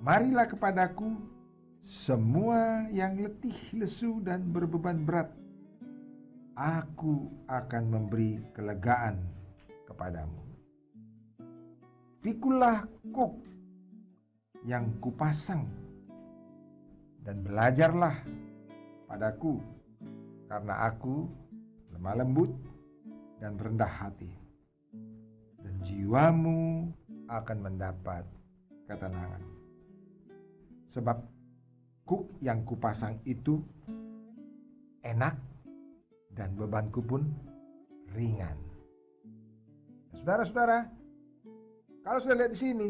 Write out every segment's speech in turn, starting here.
Marilah kepadaku semua yang letih, lesu, dan berbeban berat. Aku akan memberi kelegaan kepadamu. Pikulah kuk yang kupasang dan belajarlah padaku, karena aku lemah lembut dan rendah hati, dan jiwamu akan mendapat ketenangan. Sebab kuk yang kupasang itu enak dan bebanku pun ringan. Saudara-saudara, kalau sudah lihat di sini,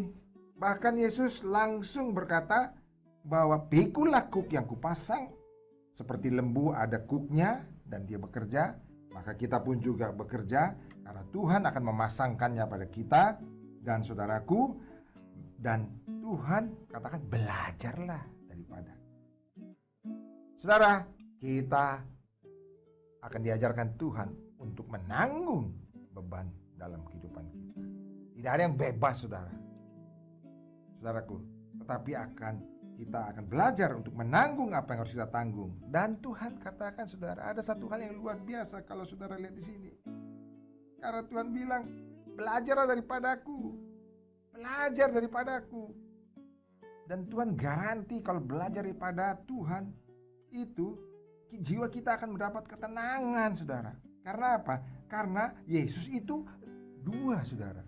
bahkan Yesus langsung berkata bahwa pikulah kuk yang kupasang. Seperti lembu ada kuknya dan dia bekerja, maka kita pun juga bekerja karena Tuhan akan memasangkannya pada kita dan saudaraku. Dan Tuhan katakan belajarlah daripada. Saudara, kita akan diajarkan Tuhan untuk menanggung beban dalam kehidupan kita. Tidak ada yang bebas, saudaraku, tetapi kita akan belajar untuk menanggung apa yang harus kita tanggung. Dan Tuhan katakan, saudara, ada satu hal yang luar biasa kalau saudara lihat di sini. Karena Tuhan bilang, belajarlah daripadaku, belajar daripadaku. Dan Tuhan garanti kalau belajar daripada Tuhan itu, jiwa kita akan mendapat ketenangan, saudara. Karena apa? Karena Yesus itu dua, saudara,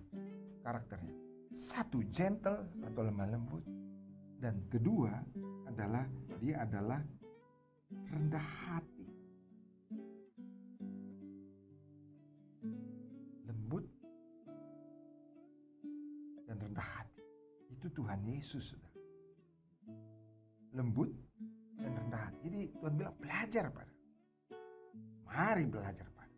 karakternya. Satu gentle atau lemah lembut, dan kedua adalah dia adalah rendah hati. Lembut dan rendah hati. Itu Tuhan Yesus, saudara. Lembut dan rendah hati. Jadi Tuhan bilang belajar pada. Mari belajar pada.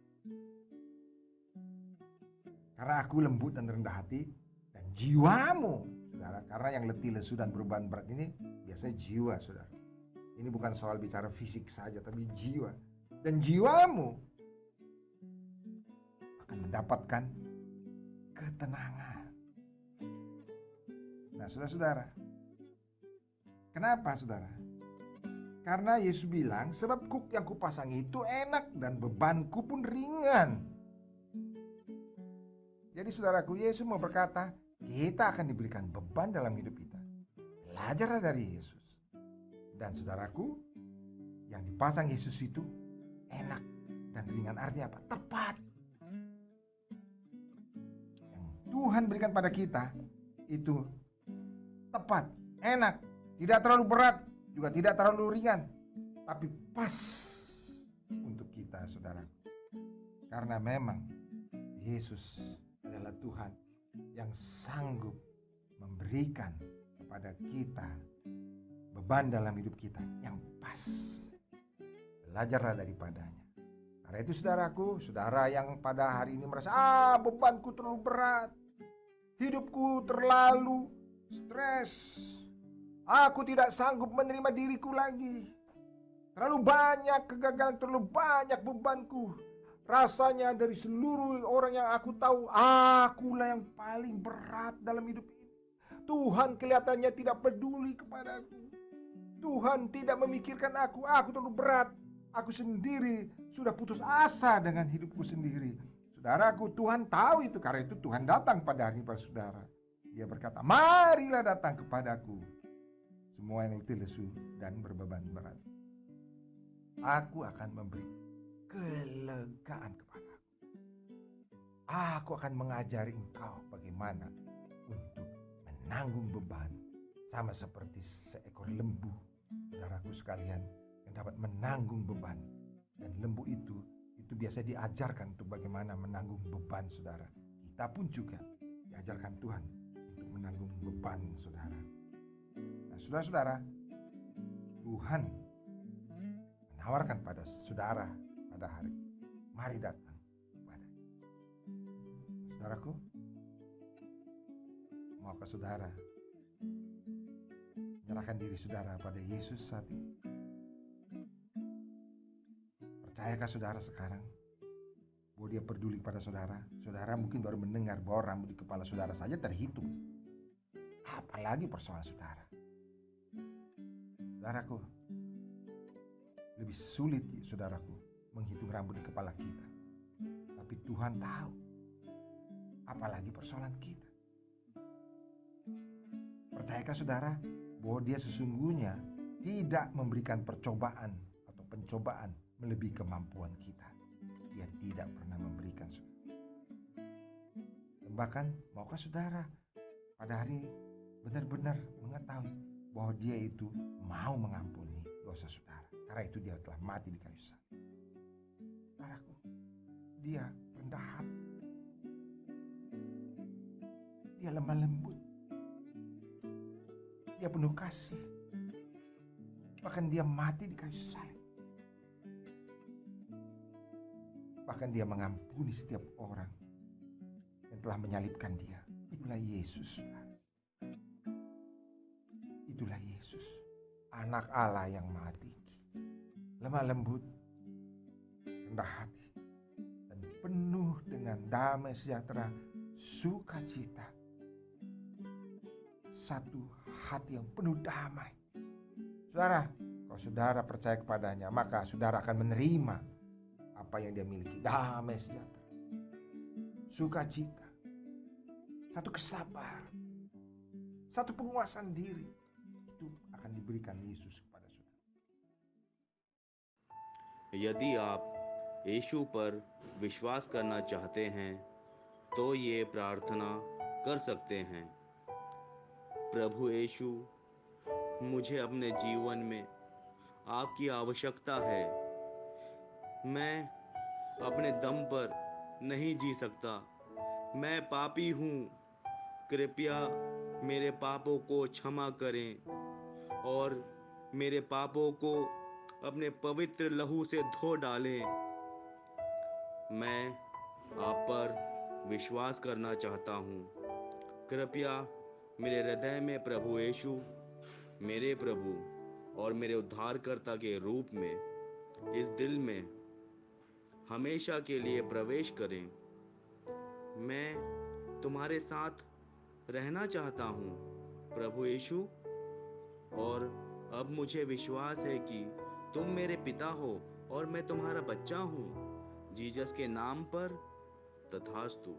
Karena aku lembut dan rendah hati, dan jiwamu, saudara, karena yang letih lesu dan berbeban berat ini biasanya jiwa, saudara. Ini bukan soal bicara fisik saja, tapi jiwa. Dan jiwamu akan mendapatkan ketenangan. Nah, saudara-saudara, kenapa, saudara? Karena Yesus bilang, sebab kuk yang kupasang itu enak dan bebanku pun ringan. Jadi saudaraku, Yesus mau berkata, kita akan diberikan beban dalam hidup kita. Belajarlah dari Yesus. Dan saudaraku, yang dipasang Yesus itu enak dan ringan. Artinya apa? Tepat. Yang Tuhan berikan pada kita itu tepat, enak, tidak terlalu berat, juga tidak terlalu ringan, tapi pas untuk kita, saudara. Karena memang Yesus adalah Tuhan yang sanggup memberikan kepada kita beban dalam hidup kita yang pas. Belajarlah daripadanya. Karena itu, saudaraku, saudara yang pada hari ini merasa, bebanku terlalu berat, hidupku terlalu stres, aku tidak sanggup menerima diriku lagi, terlalu banyak kegagalan, terlalu banyak bebanku. Rasanya dari seluruh orang yang aku tahu, akulah yang paling berat dalam hidup ini. Tuhan kelihatannya tidak peduli kepadaku. Tuhan tidak memikirkan aku terlalu berat. Aku sendiri sudah putus asa dengan hidupku sendiri. Saudaraku, Tuhan tahu itu. Karena itu Tuhan datang pada hari ini pada saudara. Dia berkata, marilah datang kepadaku, semua yang letih lesu dan berbeban berat. Aku akan memberi kelegaan kepadaku. Aku akan mengajari engkau bagaimana untuk menanggung beban, sama seperti seekor lembu, saudaraku sekalian, yang dapat menanggung beban. Dan lembu itu biasa diajarkan untuk bagaimana menanggung beban, saudara. Kita pun juga diajarkan Tuhan untuk menanggung beban, saudara. Nah, saudara-saudara, Tuhan menawarkan pada saudara pada hari, mari datang kepada. Saudaraku, maukah saudara menyerahkan diri saudara pada Yesus saat ini? Percayakah saudara sekarang bahwa dia peduli kepada saudara? Saudara mungkin baru mendengar bahwa rambut di kepala saudara saja terhitung, apalagi persoalan saudara. Saudaraku, lebih sulit saudaraku menghitung rambut di kepala kita. Tapi Tuhan tahu, apalagi persoalan kita. Percayakah saudara bahwa Dia sesungguhnya tidak memberikan percobaan atau pencobaan melebihi kemampuan kita? Dia tidak pernah memberikan. Dan bahkan maukah saudara pada hari benar-benar mengetahui bahwa Dia itu mau mengampuni dosa saudara? Karena itu Dia telah mati di kayu salib. Saudaraku, Dia rendah hati, Dia lemah lembut, Dia penuh kasih. Bahkan Dia mati di kayu salib. Bahkan Dia mengampuni setiap orang yang telah menyalibkan Dia. Itulah Yesus. Itulah Yesus, anak Allah yang maha tinggi, lemah lembut, rendah hati, dan penuh dengan damai sejahtera, sukacita. Satu hati yang penuh damai. Saudara, kalau saudara percaya kepadanya, maka saudara akan menerima apa yang Dia miliki. Damai sejahtera, sukacita, satu kesabaran, satu penguasaan diri. Itu akan diberikan Yesus kepada saudara. यदि आप यीशु पर विश्वास करना चाहते हैं तो ये प्रार्थना कर सकते हैं। प्रभु यीशु, मुझे अपने जीवन में आपकी आवश्यकता है। मैं अपने दम पर नहीं जी सकता। मैं पापी हूँ। कृपया मेरे पापों को क्षमा करें और मेरे पापों को अपने पवित्र लहू से धो डालें। मैं आप पर विश्वास करना चाहता हूँ। कृपया मेरे हृदय में प्रभु यीशु मेरे प्रभु और मेरे उद्धारकर्ता के रूप में इस दिल में हमेशा के लिए प्रवेश करें। मैं तुम्हारे साथ रहना चाहता हूँ प्रभु यीशु, और अब मुझे विश्वास है कि तुम मेरे पिता हो और मैं तुम्हारा बच्चा हूँ। जीसस के नाम पर तथास्तु।